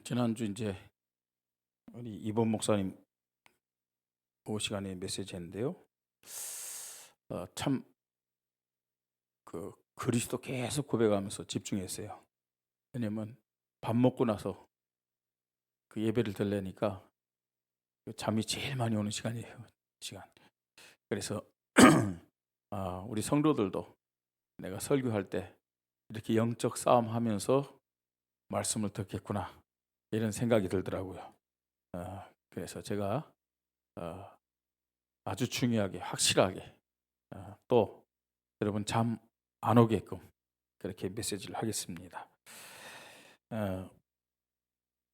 지난주 이제 우리 이범 목사님 오후 시간에 메시지 했는데요. 참 그리스도 계속 고백하면서 집중했어요. 왜냐면 밥 먹고 나서 그 예배를 들으니까 잠이 제일 많이 오는 시간이에요. 시간. 그래서 우리 성도들도 내가 설교할 때 이렇게 영적 싸움하면서 말씀을 듣겠구나 이런 생각이 들더라고요. 그래서 제가 아주 중요하게 확실하게 또 여러분 잠 안 오게끔 그렇게 메시지를 하겠습니다.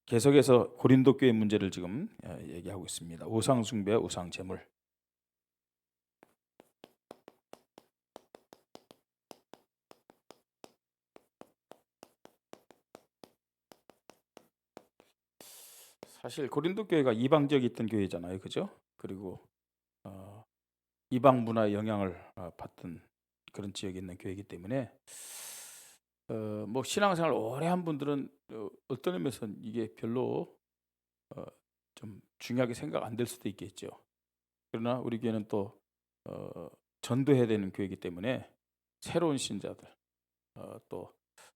계속해서 고린도 교회 문제를 지금 얘기하고 있습니다. 우상 숭배, 우상 제물. 사실 고린도 교회가 이방지역에 있던 교회잖아요, 그죠? 그리고 이방 문화의 영향을 받던 그런 지역에 있는 교회이기 때문에 뭐 신앙생활 오래 한 분들은 어떤 의미에서는 이게 별로 좀 중요하게 생각 안 될 수도 있겠죠. 그러나 우리 교회는 또 전도해야 되는 교회이기 때문에 새로운 신자들 또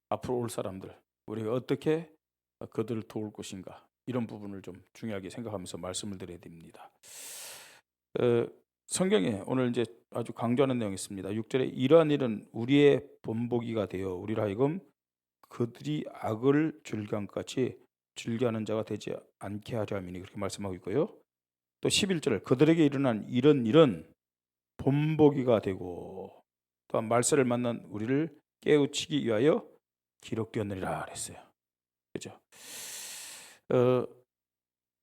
앞으로 올 사람들 우리가 어떻게 그들을 도울 것인가 이런 부분을 좀 중요하게 생각하면서 말씀을 드려야 됩니다. 성경에 오늘 이제 아주 강조하는 내용이 있습니다. 6절에 이러한 일은 우리의 본보기가 되어 우리로 하여금 그들이 악을 즐겨함같이 즐겨하는 자가 되지 않게 하려 함이니 그렇게 말씀하고 있고요. 또 11절 그들에게 일어난 이런 일은 본보기가 되고 또한 말세를 만난 우리를 깨우치기 위하여 기록되었느니라 그랬어요. 그죠?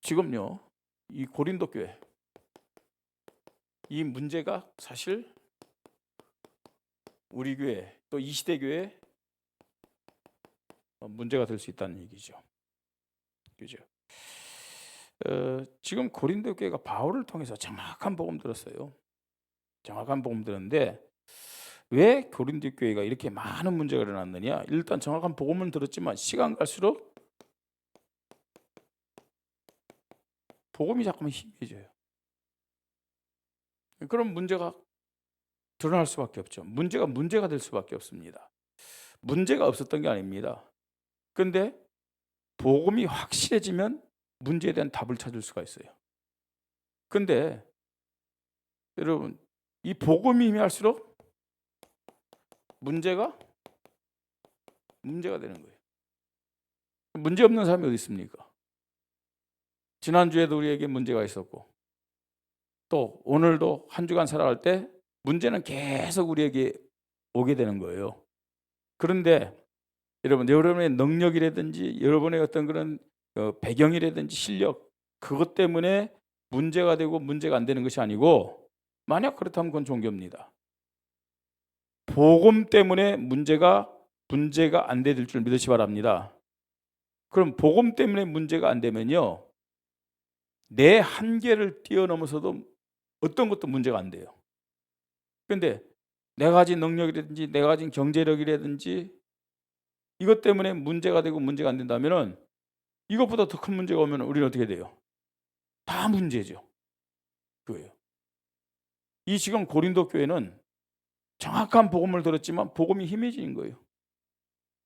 지금요 이 고린도 교회 이 문제가 사실 우리 교회 또 이 시대 교회 문제가 될 수 있다는 얘기죠. 그죠? 지금 고린도 교회가 바울을 통해서 정확한 복음 들었어요. 정확한 복음 들었는데 왜 고린도 교회가 이렇게 많은 문제가 일어났느냐? 일단 정확한 복음은 들었지만 시간 갈수록 복음이 자꾸만 희미해져요. 그럼 문제가 드러날 수밖에 없죠. 문제가 될 수밖에 없습니다. 문제가 없었던 게 아닙니다. 그런데 복음이 확실해지면 문제에 대한 답을 찾을 수가 있어요. 그런데 여러분 이 복음이 희미할수록 문제가 되는 거예요. 문제 없는 사람이 어디 있습니까? 지난주에도 우리에게 문제가 있었고 또 오늘도 한 주간 살아갈 때 문제는 계속 우리에게 오게 되는 거예요. 그런데 여러분의 능력이라든지 여러분의 어떤 그런 배경이라든지 실력 그것 때문에 문제가 되고 문제가 안 되는 것이 아니고 만약 그렇다면 그건 종교입니다. 복음 때문에 문제가 안 될 줄 믿으시 바랍니다. 그럼 복음 때문에 문제가 안 되면요 내 한계를 뛰어넘어서도 어떤 것도 문제가 안 돼요. 그런데 내가 가진 능력이라든지 내가 가진 경제력이라든지 이것 때문에 문제가 되고 문제가 안 된다면 이것보다 더 큰 문제가 오면 우리는 어떻게 돼요? 다 문제죠. 그거예요. 이 지금 고린도 교회는 정확한 복음을 들었지만 복음이 희미해진 거예요.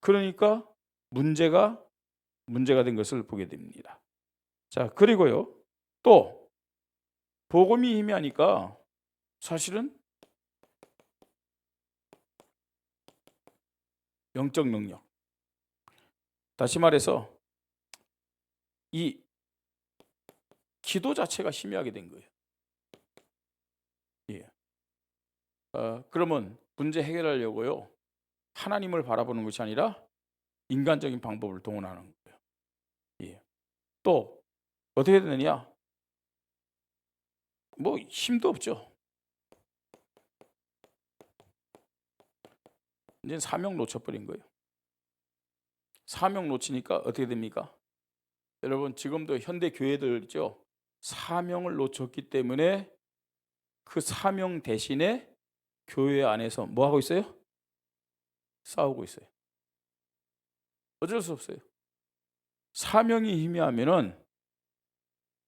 그러니까 문제가 된 것을 보게 됩니다. 자, 그리고요. 또 복음이 희미하니까 사실은 영적 능력. 다시 말해서 이 기도 자체가 희미하게 된 거예요. 예. 그러면 문제 해결하려고요. 하나님을 바라보는 것이 아니라 인간적인 방법을 동원하는 거예요. 예. 또 어떻게 되느냐? 뭐 힘도 없죠. 이제 사명 놓쳐버린 거예요. 사명 놓치니까 어떻게 됩니까? 여러분 지금도 현대 교회들 있죠. 사명을 놓쳤기 때문에 그 사명 대신에 교회 안에서 뭐 하고 있어요? 싸우고 있어요. 어쩔 수 없어요. 사명이 희미하면은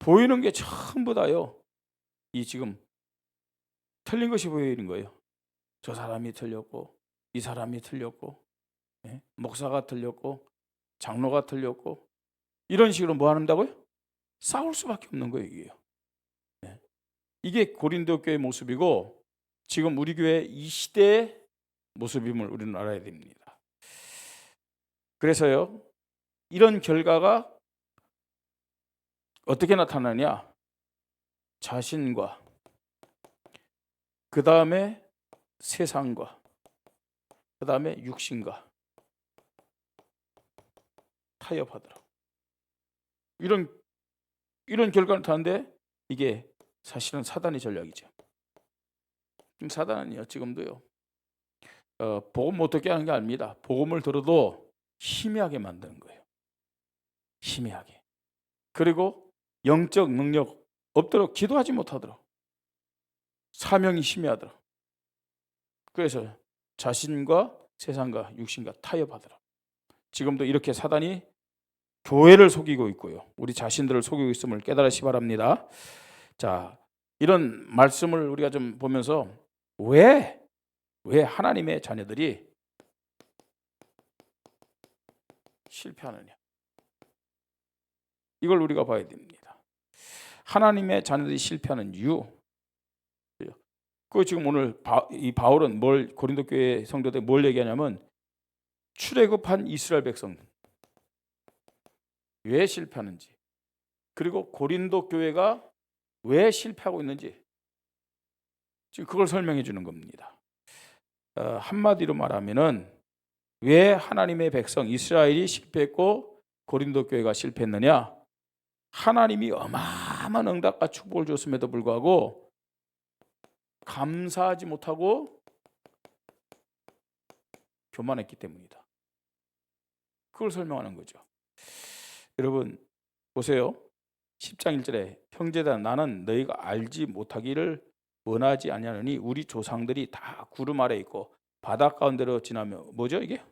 보이는 게 전부 다요, 이 지금 틀린 것이 보이는 거예요. 저 사람이 틀렸고, 이 사람이 틀렸고, 목사가 틀렸고, 장로가 틀렸고, 이런 식으로 뭐 한다고요? 싸울 수밖에 없는 거예요, 이게요. 이게 고린도 교회의 모습이고, 지금 우리 교회 이 시대의 모습임을 우리는 알아야 됩니다. 그래서요, 이런 결과가 어떻게 나타나냐? 자신과 그 다음에 세상과 그 다음에 육신과 타협하더라. 이런 결과가 나타나는데, 이게 사실은 사단의 전략이죠. 사단은요, 지금도요, 복음 못 듣게 하는 게 아닙니다. 복음을 들어도 희미하게 만드는 거예요. 희미하게. 그리고 영적 능력 없도록 기도하지 못하도록, 사명이 희미하도록. 그래서 자신과 세상과 육신과 타협하더라. 지금도 이렇게 사단이 교회를 속이고 있고요, 우리 자신들을 속이고 있음을 깨달으시 바랍니다. 자, 이런 말씀을 우리가 좀 보면서 왜 하나님의 자녀들이 실패하느냐, 이걸 우리가 봐야 됩니다. 하나님의 자녀들이 실패하는 이유, 그 지금 오늘 이 바울은 고린도 교회 성도들 뭘 얘기하냐면, 출애굽한 이스라엘 백성 왜 실패하는지, 그리고 고린도 교회가 왜 실패하고 있는지, 지금 그걸 설명해 주는 겁니다. 한마디로 말하면은, 왜 하나님의 백성 이스라엘이 실패했고 고린도 교회가 실패했느냐? 하나님이 어마어마한 응답과 축복을 줬음에도 불구하고 감사하지 못하고 교만했기 때문이다. 그걸 설명하는 거죠. 여러분 보세요. 10장 1절에 형제들아, 나는 너희가 알지 못하기를 원하지 아니하노니 우리 조상들이 다 구름 아래 있고 바다 가운데로 지나며, 뭐죠 이게?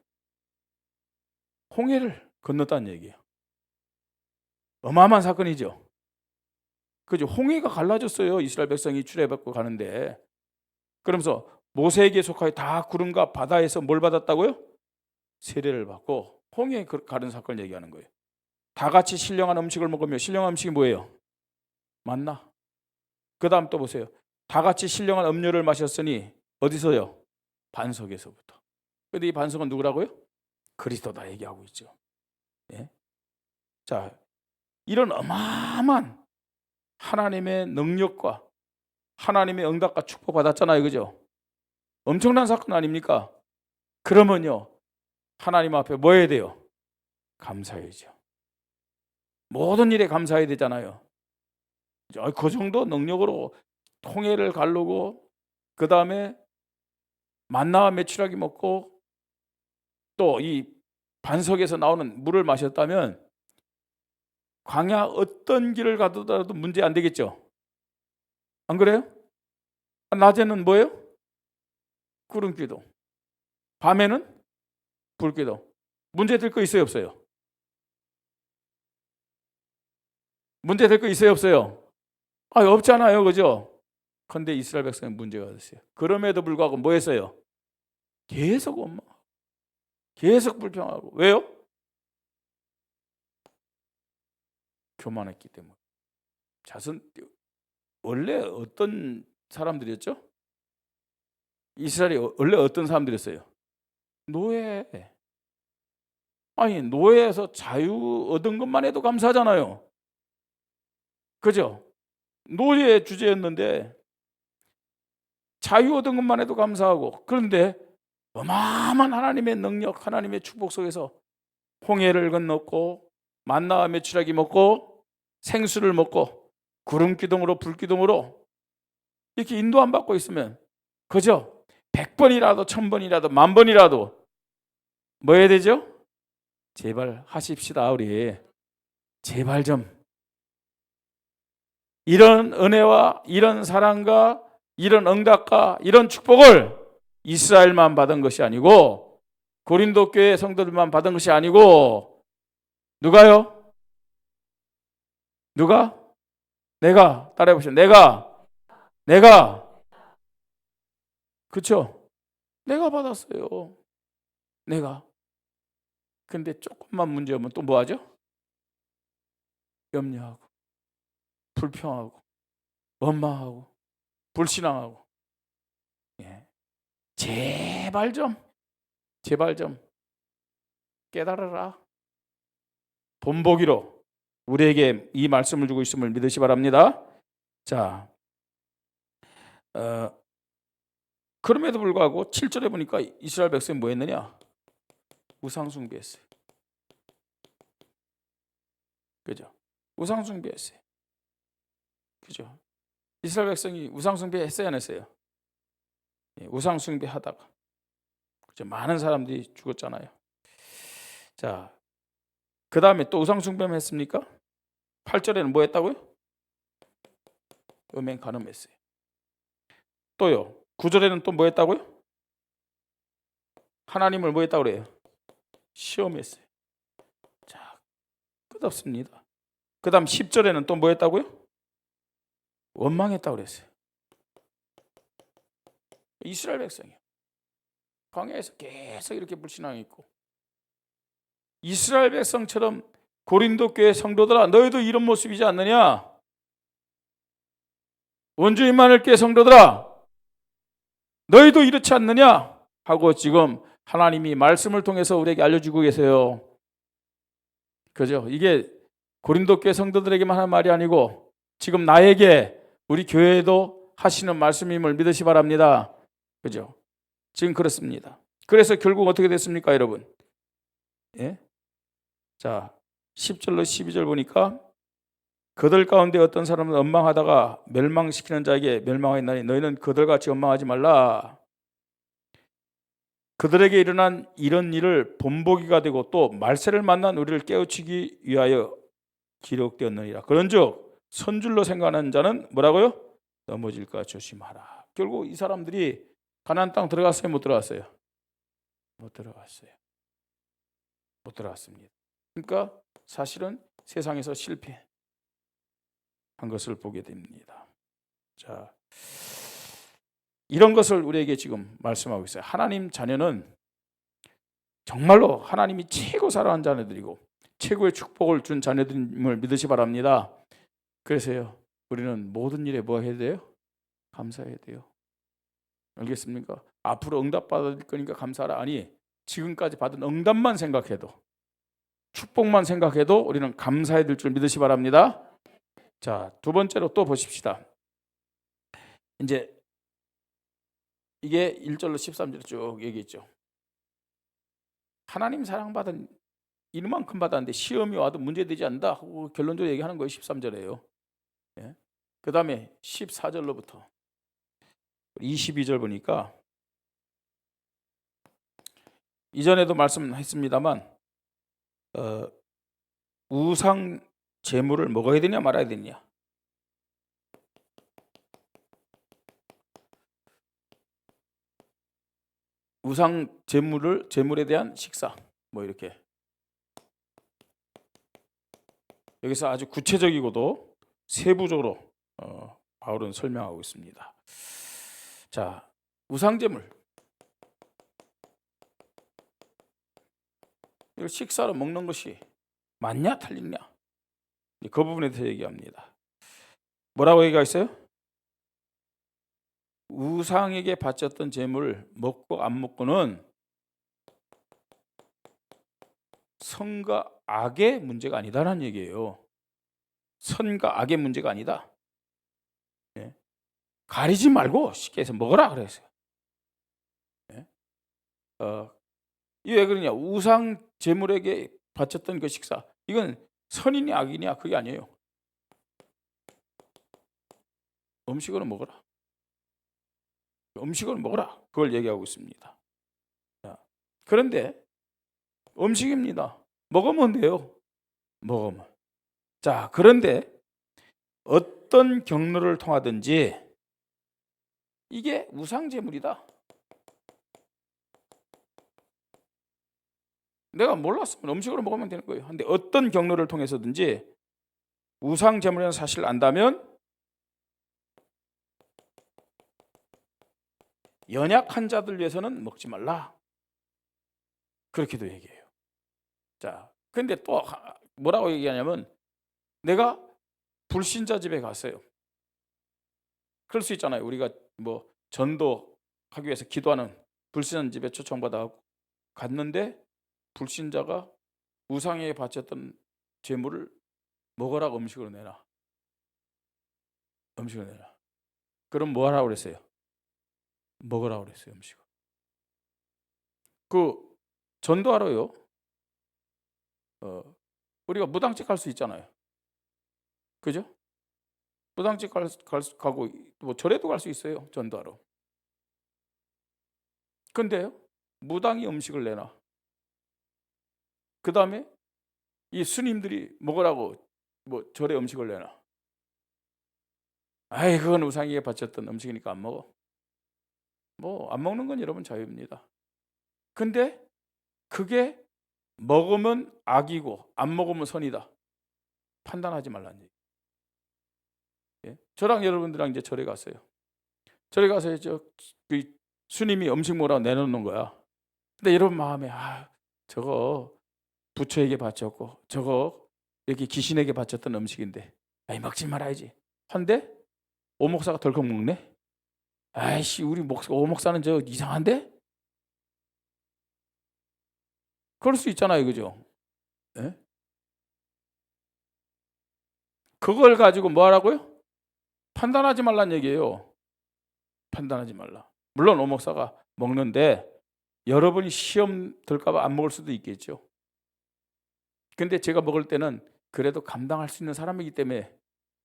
홍해를 건넜다는 얘기예요. 어마어마한 사건이죠. 그죠? 홍해가 갈라졌어요. 이스라엘 백성이 출애굽하고 가는데. 그러면서 모세에게 속하여 다 구름과 바다에서 뭘 받았다고요? 세례를 받고 홍해에 가는 사건을 얘기하는 거예요. 다 같이 신령한 음식을 먹으며, 신령한 음식이 뭐예요? 만나. 그 다음 또 보세요. 다 같이 신령한 음료를 마셨으니 어디서요? 반석에서부터. 그런데 이 반석은 누구라고요? 그리스도다 얘기하고 있죠. 예? 자, 이런 어마어마한 하나님의 능력과 하나님의 응답과 축복 받았잖아요, 그죠? 엄청난 사건 아닙니까? 그러면요, 하나님 앞에 뭐 해야 돼요? 감사해야죠. 모든 일에 감사해야 되잖아요. 그 정도 능력으로 홍해를 가르고, 그 다음에 만나와 메추라기 먹고, 또 이 반석에서 나오는 물을 마셨다면 광야 어떤 길을 가더라도 문제 안 되겠죠? 안 그래요? 낮에는 뭐예요? 구름기둥, 밤에는 불기둥. 문제 될 거 있어요, 없어요? 문제 될 거 있어요, 없어요? 없잖아요, 그죠? 그런데 이스라엘 백성은 문제가 됐어요. 그럼에도 불구하고 뭐 했어요? 계속 원망하고 계속 불평하고. 왜요? 교만했기 때문에. 원래 어떤 사람들이었죠? 이스라엘이 원래 어떤 사람들이었어요? 노예. 노예에서 자유 얻은 것만 해도 감사하잖아요. 그죠? 노예 주제였는데 자유 얻은 것만 해도 감사하고, 그런데 어마어마한 하나님의 능력, 하나님의 축복 속에서 홍해를 건넜고 만나와 메추라기 먹고 생수를 먹고 구름기둥으로 불기둥으로 이렇게 인도 안 받고 있으면, 그죠? 100번이라도 1000번이라도 10,000번이라도 뭐 해야 되죠? 제발 하십시다. 우리 제발 좀 이런 은혜와 이런 사랑과 이런 응답과 이런 축복을 이스라엘만 받은 것이 아니고, 고린도 교회 성도들만 받은 것이 아니고, 누가요? 누가? 내가. 따라해 보시죠. 내가. 그렇죠? 내가 받았어요. 내가. 근데 조금만 문제 오면 또 뭐 하죠? 염려하고 불평하고 원망하고 불신앙하고. 예. 제발 좀 깨달아라. 본보기로 우리에게 이 말씀을 주고 있음을 믿으시 바랍니다. 자, 그럼에도 불구하고 7절에 보니까 이스라엘 백성이 뭐 했느냐? 우상 숭배했어요. 그죠? 우상 숭배했어요. 그죠? 이스라엘 백성이 우상 숭배했어요, 안 했어요? 예, 우상 숭배하다가 그죠? 많은 사람들이 죽었잖아요. 자, 그 다음에 또 우상 숭배만 했습니까? 8절에는 뭐 했다고요? 음행 간음했어요. 또요. 9절에는 또 뭐 했다고요? 하나님을 뭐 했다고 그래요? 시험했어요. 자, 끝없습니다. 그 다음 10절에는 또 뭐 했다고요? 원망했다고 그랬어요. 이스라엘 백성이요. 광야에서 계속 이렇게 불신앙했고, 이스라엘 백성처럼 고린도 교회 성도들아 너희도 이런 모습이지 않느냐? 원주 임마누엘 교회 성도들아 너희도 이렇지 않느냐? 하고 지금 하나님이 말씀을 통해서 우리에게 알려주고 계세요. 그죠? 이게 고린도 교회 성도들에게만 하는 말이 아니고 지금 나에게 우리 교회에도 하시는 말씀임을 믿으시 바랍니다. 그죠? 지금 그렇습니다. 그래서 결국 어떻게 됐습니까, 여러분? 예? 자, 10절로 12절 보니까 그들 가운데 어떤 사람은 원망하다가 멸망시키는 자에게 멸망하였나니 너희는 그들같이 원망하지 말라. 그들에게 일어난 이런 일을 본보기가 되고 또 말세를 만난 우리를 깨우치기 위하여 기록되었느니라. 그런즉 선줄로 생각하는 자는 뭐라고요? 넘어질까 조심하라. 결국 이 사람들이 가나안 땅 들어갔어요, 못 들어갔어요? 못 들어갔어요. 못 들어갔습니다. 그러니까 사실은 세상에서 실패한 것을 보게 됩니다. 자, 이런 것을 우리에게 지금 말씀하고 있어요. 하나님 자녀는 정말로 하나님이 최고 사랑하는 자녀들이고 최고의 축복을 준 자녀들임을 믿으시 바랍니다. 그래서요, 우리는 모든 일에 뭐 해야 돼요? 감사해야 돼요. 알겠습니까? 앞으로 응답 받을 거니까 감사하라. 아니, 지금까지 받은 응답만 생각해도, 축복만 생각해도 우리는 감사해야 될 줄 믿으시 바랍니다. 자, 두 번째로 또 보십시다. 이제 이게 1절로 13절 쭉 얘기했죠. 하나님 사랑받은 이만큼 받았는데 시험이 와도 문제되지 않는다 하고 결론적으로 얘기하는 거예요. 13절에요. 예? 그 다음에 14절로부터 22절 보니까 이전에도 말씀했습니다만 우상 제물을 먹어야 되냐 말아야 되냐. 우상 제물에 대한 식사 뭐 이렇게 여기서 아주 구체적이고도 세부적으로 바울은 설명하고 있습니다. 자, 우상 제물 이거 식사로 먹는 것이 맞냐 틀리냐 그 부분에 대해서 얘기합니다. 뭐라고 얘기했어요? 우상에게 바쳤던 제물을 먹고 안 먹고는 선과 악의 문제가 아니다라는 얘기예요. 선과 악의 문제가 아니다. 예? 가리지 말고 쉽게 해서 먹어라 그랬어요. 예? 이게 왜 그러냐? 우상 제물에게 바쳤던 그 식사 이건 선이냐 악이냐 그게 아니에요. 음식으로 먹어라. 음식으로 먹어라. 그걸 얘기하고 있습니다. 자, 그런데 음식입니다. 먹으면 돼요. 먹으면. 자, 그런데 어떤 경로를 통하든지 이게 우상제물이다. 내가 몰랐으면 음식으로 먹으면 되는 거예요. 근데 어떤 경로를 통해서든지 우상 제물이라는 사실을 안다면 연약한 자들 위해서는 먹지 말라. 그렇게도 얘기해요. 자, 근데 또 뭐라고 얘기하냐면 내가 불신자 집에 갔어요. 그럴 수 있잖아요. 우리가 뭐 전도하기 위해서 기도하는 불신자 집에 초청받아 갔는데 불신자가 우상에게 바쳤던 제물을 먹으라고 음식으로 내놔. 음식으로 내놔. 그럼 뭐 하라고 그랬어요? 먹으라고 그랬어요. 음식을. 그 전도하러요. 우리가 무당집 갈 수 있잖아요. 그죠? 무당집 가고 뭐 절에도 갈 수 있어요. 전도하러. 근데요. 무당이 음식을 내놔. 그 다음에 이 스님들이 먹으라고 뭐 절에 음식을 내놔. 아이, 그건 우상에게 바쳤던 음식이니까 안 먹어. 뭐 안 먹는 건 여러분 자유입니다. 근데 그게 먹으면 악이고 안 먹으면 선이다. 판단하지 말라는 얘기. 예? 저랑 여러분들랑 이제 절에 갔어요. 절에 가서 그 스님이 음식 먹으라고 내놓는 거야. 근데 여러분 마음에 저거 부처에게 바쳤고 저거 여기 귀신에게 바쳤던 음식인데 먹지 말아야지. 한데 오목사가 덜컥 먹네. 아이씨, 우리 오목사는 저 이상한데? 그럴 수 있잖아요, 그죠? 예? 그걸 가지고 뭐 하라고요? 판단하지 말란 얘기예요. 판단하지 말라. 물론 오목사가 먹는데 여러분이 시험 들까봐 안 먹을 수도 있겠죠. 근데 제가 먹을 때는 그래도 감당할 수 있는 사람이기 때문에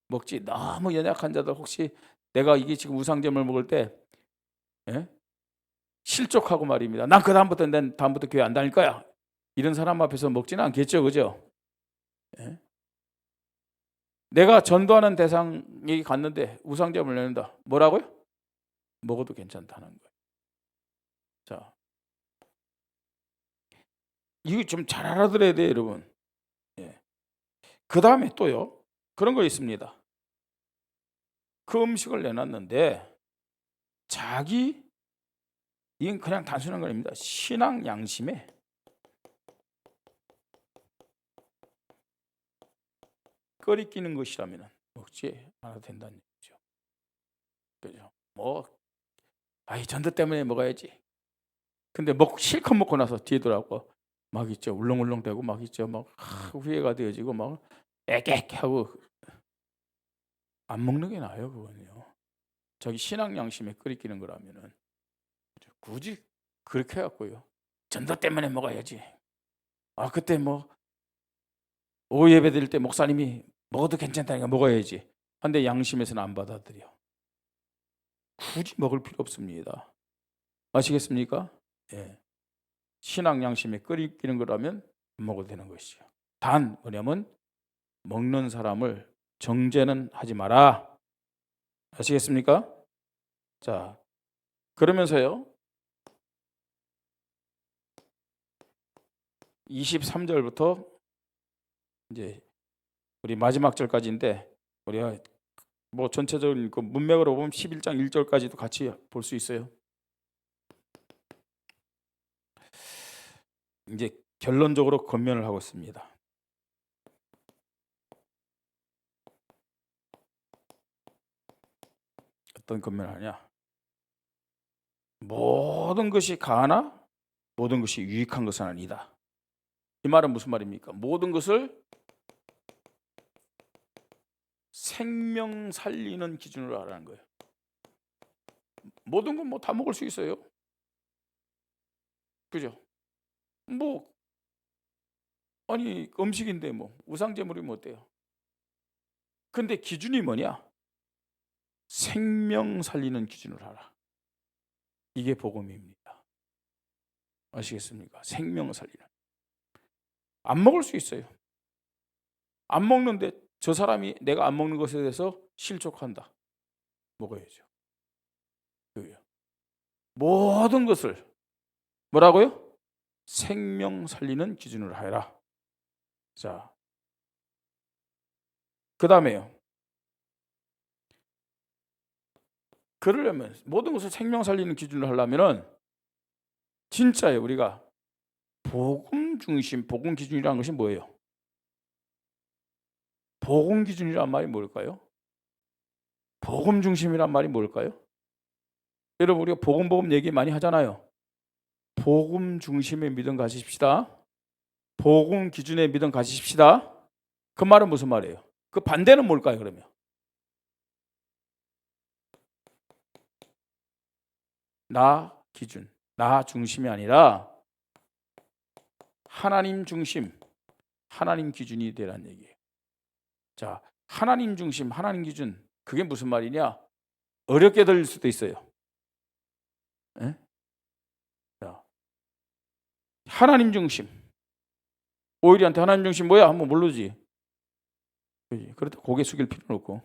먹지. 너무 연약한 자들, 혹시 내가 이게 지금 우상점을 먹을 때 실족하고 말입니다. 난 다음부터 교회 안 다닐 거야. 이런 사람 앞에서 먹지는 않겠죠, 그죠? 예? 내가 전도하는 대상에게 갔는데 우상점을 내는다. 뭐라고요? 먹어도 괜찮다는 거예요. 자, 이거 좀 잘 알아들어야 돼요, 여러분. 예. 그 다음에 또요, 그런 거 있습니다. 그 음식을 내놨는데 이건 그냥 단순한 겁니다. 신앙 양심에 꺼리끼는 것이라면 먹지 않아도 된다는 얘기죠. 그죠? 전도 때문에 먹어야지. 근데 실컷 먹고 나서 뒤에 돌아오고 막 있죠. 울렁울렁대고 막 있죠. 막 후회가 되어지고 막 애깨하고 안 먹는 게 나아요, 그거는요. 자기 신앙 양심에 끓이끼는 거라면은 굳이 그렇게 해갖고요. 전도 때문에 먹어야지. 그때 오후 예배 드릴 때 목사님이 먹어도 괜찮다니까 먹어야지. 근데 양심에서는 안 받아들여. 굳이 먹을 필요 없습니다. 아시겠습니까? 예. 신앙 양심에 끓이끼는 거라면 안 먹어도 되는 것이죠. 단 뭐냐면 먹는 사람을 정죄는 하지 마라. 아시겠습니까? 자, 그러면서요. 23절부터 이제 우리 마지막 절까지인데 우리가 전체적인 그 문맥으로 보면 11장 1절까지도 같이 볼 수 있어요. 이제 결론적으로 권면을 하고 있습니다. 어떤 권면을 하냐? 모든 것이 가하나 모든 것이 유익한 것은 아니다. 이 말은 무슨 말입니까? 모든 것을 생명 살리는 기준으로 하라는 거예요. 모든 건 다 먹을 수 있어요. 그죠? 음식인데 우상제물이면 어때요? 근데 기준이 뭐냐? 생명 살리는 기준으로 하라. 이게 복음입니다. 아시겠습니까? 생명 살리는. 안 먹을 수 있어요. 안 먹는데 저 사람이 내가 안 먹는 것에 대해서 실족한다. 먹어야죠. 모든 것을 뭐라고요? 생명 살리는 기준으로 하여라. 자, 그 다음에요. 그러려면 모든 것을 생명 살리는 기준으로 하려면은 진짜예요. 우리가 복음 중심, 복음 기준이라는 것이 뭐예요? 복음 기준이란 말이 뭘까요? 복음 중심이란 말이 뭘까요? 여러분 우리가 복음 얘기 많이 하잖아요. 복음 중심의 믿음 가지십시다. 복음 기준의 믿음 가지십시다. 그 말은 무슨 말이에요? 그 반대는 뭘까요, 그러면? 나 기준, 나 중심이 아니라 하나님 중심, 하나님 기준이 되라는 얘기예요. 자, 하나님 중심, 하나님 기준, 그게 무슨 말이냐? 어렵게 들릴 수도 있어요. 에? 자, 하나님 중심. 오일이한테 하나님 중심 뭐야? 한번 모르지. 그렇다 고개 숙일 필요는 없고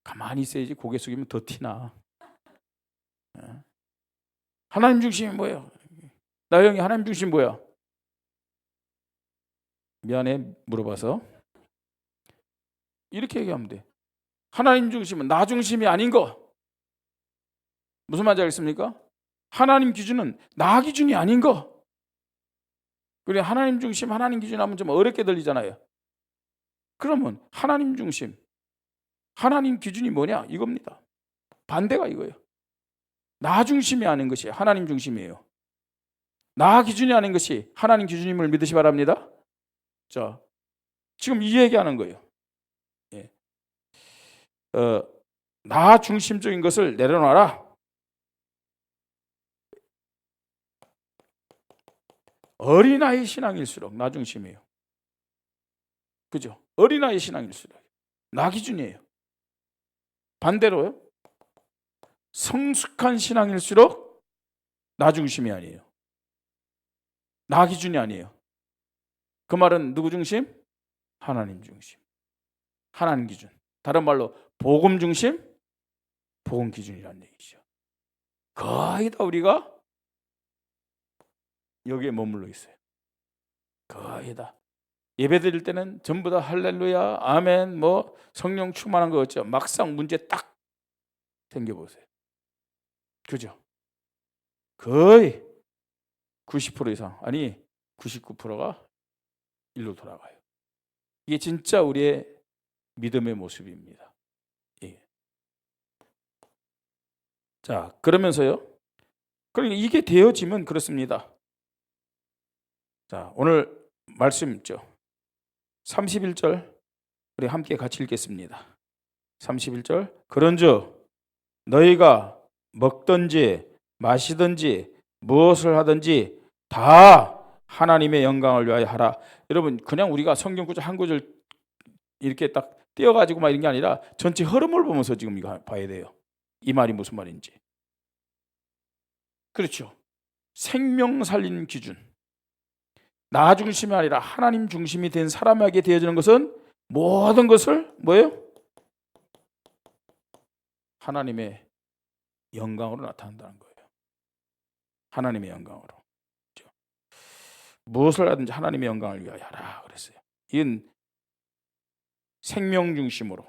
가만히 있어야지. 고개 숙이면 더 티나. 하나님 중심이 뭐예요? 나영이 하나님 중심 뭐야? 미안해 물어봐서. 이렇게 얘기하면 돼. 하나님 중심은 나 중심이 아닌 거. 무슨 말인지 알겠습니까? 하나님 기준은 나 기준이 아닌 거. 그래 하나님 중심, 하나님 기준 하면 좀 어렵게 들리잖아요. 그러면 하나님 중심, 하나님 기준이 뭐냐? 이겁니다. 반대가 이거예요. 나 중심이 아닌 것이 하나님 중심이에요. 나 기준이 아닌 것이 하나님 기준임을 믿으시 바랍니다. 자, 지금 이 얘기하는 거예요. 예. 나 중심적인 것을 내려놔라. 어린아이 신앙일수록 나 중심이에요. 그죠? 어린아이 신앙일수록 나 기준이에요. 반대로요. 성숙한 신앙일수록 나 중심이 아니에요. 나 기준이 아니에요. 그 말은 누구 중심? 하나님 중심. 하나님 기준. 다른 말로 복음 중심, 복음 기준이라는 얘기죠. 거의 다 우리가 여기에 머물러 있어요. 거의 다. 예배 드릴 때는 전부 다 할렐루야, 아멘, 뭐 성령 충만한 거 같죠. 막상 문제 딱 생겨보세요. 그죠? 거의 90% 이상, 아니 99%가 일로 돌아가요. 이게 진짜 우리의 믿음의 모습입니다. 예. 자, 그러면서요. 그러니까 이게 되어지면 그렇습니다. 자, 오늘 말씀 있죠. 31절 우리 함께 같이 읽겠습니다. 31절 그런즉 너희가 먹든지 마시든지 무엇을 하든지 다 하나님의 영광을 위하여 하라. 여러분 그냥 우리가 성경 구절 한 구절 이렇게 딱 띄어가지고 막 이런 게 아니라 전체 흐름을 보면서 지금 이거 봐야 돼요. 이 말이 무슨 말인지. 그렇죠. 생명 살리는 기준. 나 중심이 아니라 하나님 중심이 된 사람에게 되어지는 것은 모든 것을 뭐예요? 하나님의 영광으로 나타난다는 거예요. 하나님의 영광으로. 그렇죠? 무엇을 하든지 하나님의 영광을 위하여 하라 그랬어요. 이건 생명 중심으로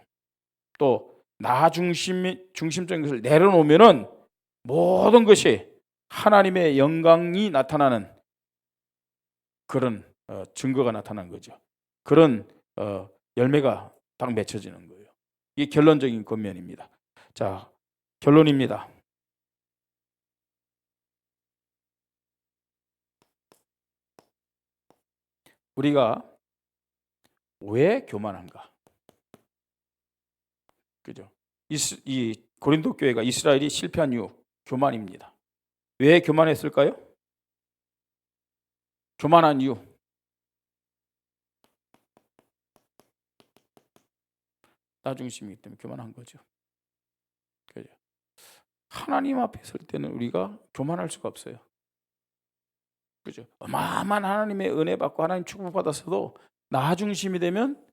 또 나 중심적인 것을 내려놓으면은 모든 것이 하나님의 영광이 나타나는 그런 증거가 나타난 거죠. 그런 열매가 딱 맺혀지는 거예요. 이게 결론적인 권면입니다. 자, 결론입니다. 우리가 왜 교만한가? 그죠? 이 고린도 교회가 이스라엘이 실패한 이유 교만입니다. 왜 교만했을까요? 교만한 이유. 나 중심이기 때문에 교만한 거죠. 그죠? 하나님 앞에 설 때는 우리가 교만할 수가 없어요. 그죠? 어마어마한 하나님의 은혜 받고 하나님 축복 받았어도 나 중심이 되면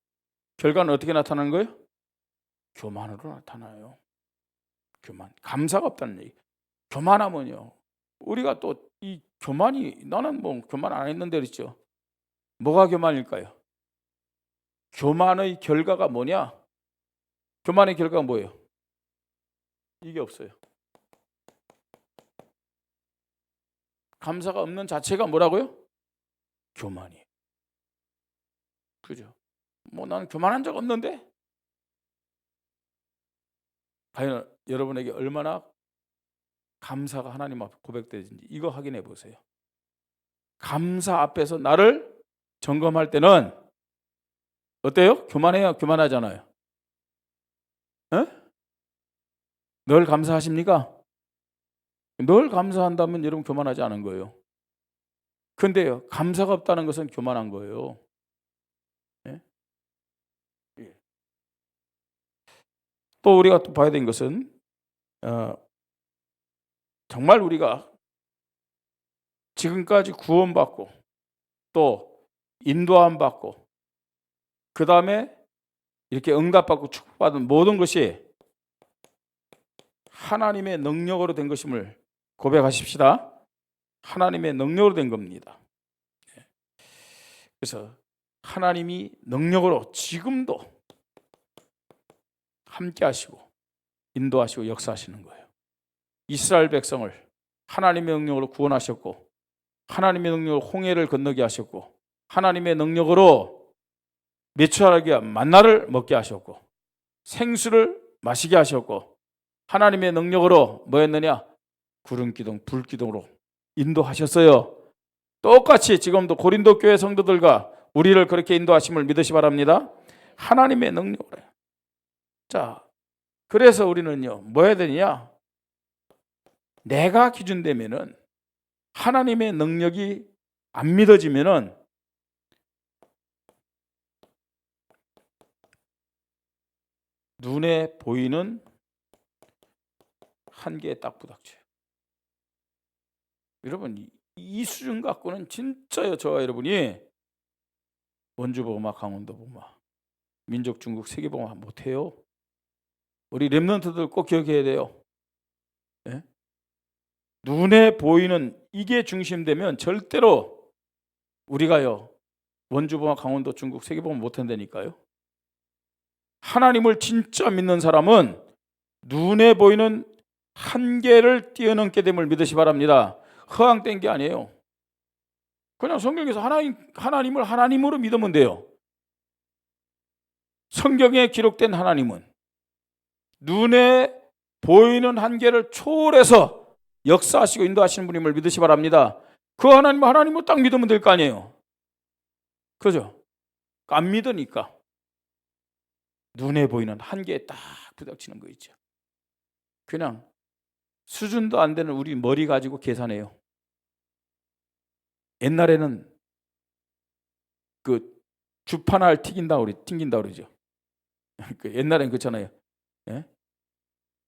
결과는 어떻게 나타나는 거예요? 교만으로 나타나요. 교만. 감사가 없다는 얘기. 교만하면요. 우리가 또 이 교만이 나는 뭐 교만 안 했는데 그랬죠. 뭐가 교만일까요? 교만의 결과가 뭐냐? 교만의 결과가 뭐예요? 이게 없어요. 감사가 없는 자체가 뭐라고요? 교만이에요. 그죠? 뭐 나는 교만한 적 없는데? 과연 여러분에게 얼마나 감사가 하나님 앞에 고백되는지 이거 확인해 보세요. 감사 앞에서 나를 점검할 때는 어때요? 교만해요? 교만하잖아요. 에? 늘 감사하십니까? 늘 감사한다면 여러분 교만하지 않은 거예요. 근데요, 감사가 없다는 것은 교만한 거예요. 예? 예. 또 우리가 또 봐야 되는 것은 정말 우리가 지금까지 구원받고 또 인도함 받고 그 다음에 이렇게 응답받고 축복받은 모든 것이 하나님의 능력으로 된 것임을 고백하십시다. 하나님의 능력으로 된 겁니다. 그래서 하나님이 능력으로 지금도 함께 하시고 인도하시고 역사하시는 거예요. 이스라엘 백성을 하나님의 능력으로 구원하셨고 하나님의 능력으로 홍해를 건너게 하셨고 하나님의 능력으로 메추라기와 만나를 먹게 하셨고 생수를 마시게 하셨고 하나님의 능력으로 뭐였느냐? 구름기둥, 불기둥으로 인도하셨어요. 똑같이 지금도 고린도 교회 성도들과 우리를 그렇게 인도하심을 믿으시 바랍니다. 하나님의 능력으로. 자, 그래서 우리는요, 뭐 해야 되냐? 내가 기준되면은 하나님의 능력이 안 믿어지면은 눈에 보이는 한계에 딱 부닥쳐요. 여러분, 이 수준 갖고는 진짜요, 저와 여러분이 원주복음화, 강원도복음화, 민족 중국 세계복음화 못해요. 우리 렘넌트들 꼭 기억해야 돼요. 네? 눈에 보이는 이게 중심되면 절대로 우리가요 원주복음화, 강원도, 중국 세계복음화 못한다니까요. 하나님을 진짜 믿는 사람은 눈에 보이는 한계를 뛰어넘게 됨을 믿으시 바랍니다. 허황된 게 아니에요. 그냥 성경에서 하나님을 하나님으로 믿으면 돼요. 성경에 기록된 하나님은 눈에 보이는 한계를 초월해서 역사하시고 인도하시는 분임을 믿으시 바랍니다. 그 하나님을 하나님으로 딱 믿으면 될 거 아니에요. 그죠? 안 믿으니까 눈에 보이는 한계에 딱 부닥치는 거 있죠. 그냥 수준도 안 되는 우리 머리 가지고 계산해요. 옛날에는 그 주파날 튕긴다 그러죠. 옛날엔 그렇잖아요. 예?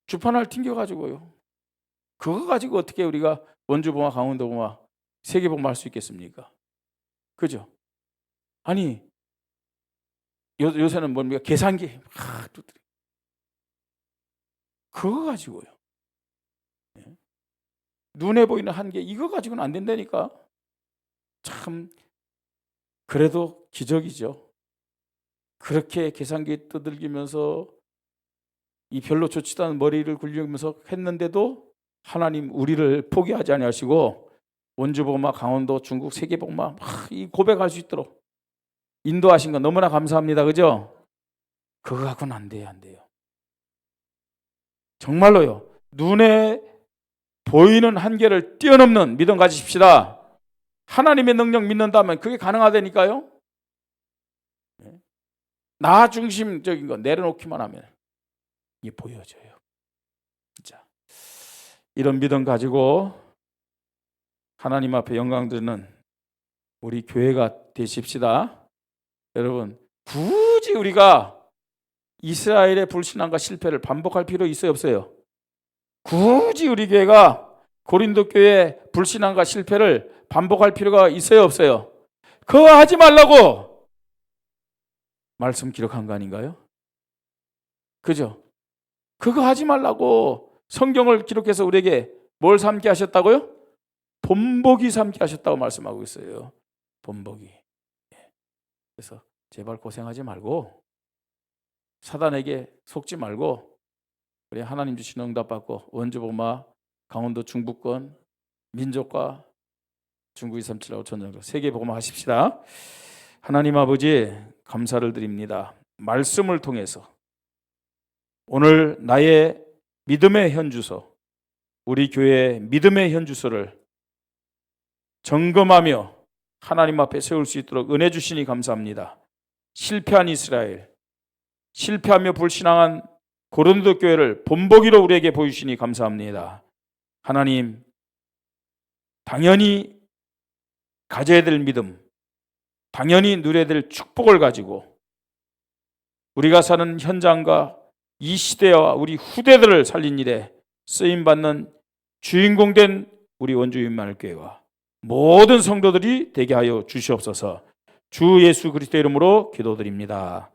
주파날 튕겨가지고요. 그거 가지고 어떻게 우리가 원주복음화, 강원도복음화, 세계복음화 할 수 있겠습니까? 그죠? 아니 요새는 뭡니까? 계산기 그거 가지고요. 예? 눈에 보이는 한계 이거 가지고는 안 된다니까. 참 그래도 기적이죠. 그렇게 계산기 두들기면서 이 별로 좋지도 않은 머리를 굴리면서 했는데도 하나님 우리를 포기하지 아니하시고 원주복음화, 강원도, 중국 세계복음화 이 고백할 수 있도록 인도하신 거 너무나 감사합니다. 그죠? 그거 갖고는 안 돼요. 정말로요. 눈에 보이는 한계를 뛰어넘는 믿음 가지십시다. 하나님의 능력 믿는다면 그게 가능하다니까요. 나 중심적인 거 내려놓기만 하면 이게 보여져요. 자, 이런 믿음 가지고 하나님 앞에 영광 드리는 우리 교회가 되십시다. 여러분, 굳이 우리가 이스라엘의 불신앙과 실패를 반복할 필요 있어요, 없어요? 굳이 우리 교회가 고린도 교회의 불신앙과 실패를 반복할 필요가 있어요, 없어요? 그거 하지 말라고 말씀 기록한 거 아닌가요? 그죠? 그거 하지 말라고 성경을 기록해서 우리에게 뭘 삼게 하셨다고요? 본보기 삼게 하셨다고 말씀하고 있어요. 본보기. 그래서 제발 고생하지 말고 사단에게 속지 말고 우리 하나님 주시는 응답 받고 원주보마 강원도 중부권 민족과 중국 237하고 전쟁도 세계 복음 하십시다. 하나님 아버지 감사를 드립니다. 말씀을 통해서 오늘 나의 믿음의 현주소, 우리 교회의 믿음의 현주소를 점검하며 하나님 앞에 세울 수 있도록 은혜 주시니 감사합니다. 실패한 이스라엘, 실패하며 불신앙한 고린도 교회를 본보기로 우리에게 보여주시니 감사합니다. 하나님, 당연히 가져야 될 믿음, 당연히 누려야 될 축복을 가지고 우리가 사는 현장과 이 시대와 우리 후대들을 살린 일에 쓰임받는 주인공 된 우리 원주 임마누엘교회와 모든 성도들이 되게 하여 주시옵소서. 주 예수 그리스도 이름으로 기도드립니다.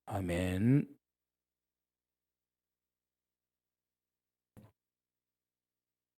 아멘.